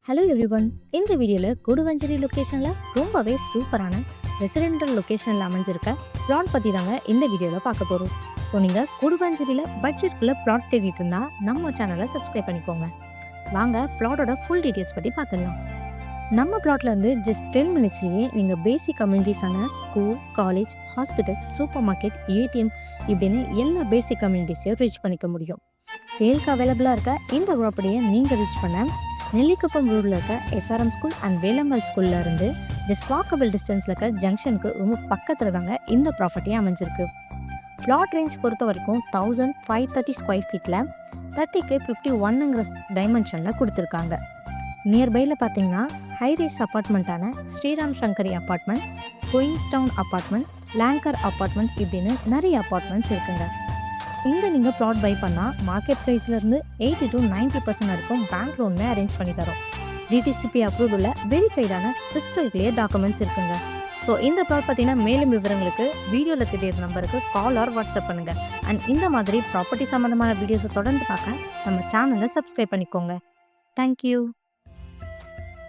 Hello everyone. இந்த வீடியோவில் கொடுவஞ்சேரி லொக்கேஷனில் ரொம்பவே சூப்பரான ரெசிடென்டல் லொக்கேஷனில் அமைஞ்சிருக்க பிளாட் பற்றி தாங்க இந்த வீடியோவில் பார்க்க போகிறோம். ஸோ நீங்கள் கொடுவஞ்சேரியில் பட்ஜெட்குள்ளே பிளாட் தேடிட்டு இருந்தால் நம்ம சேனலை சப்ஸ்கிரைப் பண்ணிக்கோங்க. வாங்க பிளாட்டோட ஃபுல் டீட்டெயில்ஸ் பற்றி பார்த்துடலாம். நம்ம பிளாட்லேருந்து ஜஸ்ட் 10 மினிட்ஸ்லேயே நீங்கள் பேசிக் கம்யூனிட்டிஸான school, college, hospital, supermarket, ATM இப்படின்னு எல்லா பேசிக் கம்யூனிட்டிஸையும் ரீச் பண்ணிக்க முடியும். சேல்க்கு அவைலபிளாக இருக்க இந்த ப்ராப்பர்ட்டியை நீங்கள் ரீச் பண்ண நெல்லிக்குப்பம் ரோடில் இருக்க எஸ்ஆர்எம் ஸ்கூல் அண்ட் வேலம்மாள் ஸ்கூலில் இருந்து ஜஸ்ட் வாக்கபிள் டிஸ்டன்ஸில் இருக்க ஜங்ஷனுக்கு ரொம்ப பக்கத்தில் தாங்க இந்த ப்ராப்பர்ட்டியே அமைஞ்சிருக்கு. பிளாட் ரேஞ்ச் பொறுத்த வரைக்கும் 1530 ஸ்கொயர் ஃபீட்டில் 30க்கு 51ங்கிற டைமென்ஷனில் கொடுத்துருக்காங்க. நியர்பையில் பார்த்தீங்கன்னா ஹைரேஸ் அப்பார்ட்மெண்ட்டான Sriram Shankari apartment, Queenstown apartment, லேங்கர் அப்பார்ட்மெண்ட் இப்படின்னு நிறைய அப்பார்ட்மெண்ட்ஸ் இருக்குங்க. இங்கே நீங்கள் ப்ளாட் பை பண்ணால் மார்க்கெட் ப்ரைஸ்லேருந்து 80 to 90% வரைக்கும் பேங்க் லோனுமே அரேஞ்ச் பண்ணி தரோம். டிடிசிபி அப்ரூவலில் வெரிஃபைடான கிறிஸ்டல் கிளியர் டாக்குமெண்ட்ஸ் இருக்குங்க. ஸோ இந்த ப்ளாட் பார்த்தீங்கன்னா மேலும் விவரங்களுக்கு வீடியோவில் தெரியுற நம்பருக்கு கால் ஆர் வாட்ஸ்அப் பண்ணுங்கள். அண்ட் இந்த மாதிரி ப்ராப்பர்ட்டி சம்மந்தமான வீடியோஸை தொடர்ந்து பார்க்க நம்ம சேனலை சப்ஸ்கிரைப் பண்ணிக்கோங்க. தேங்க்யூ.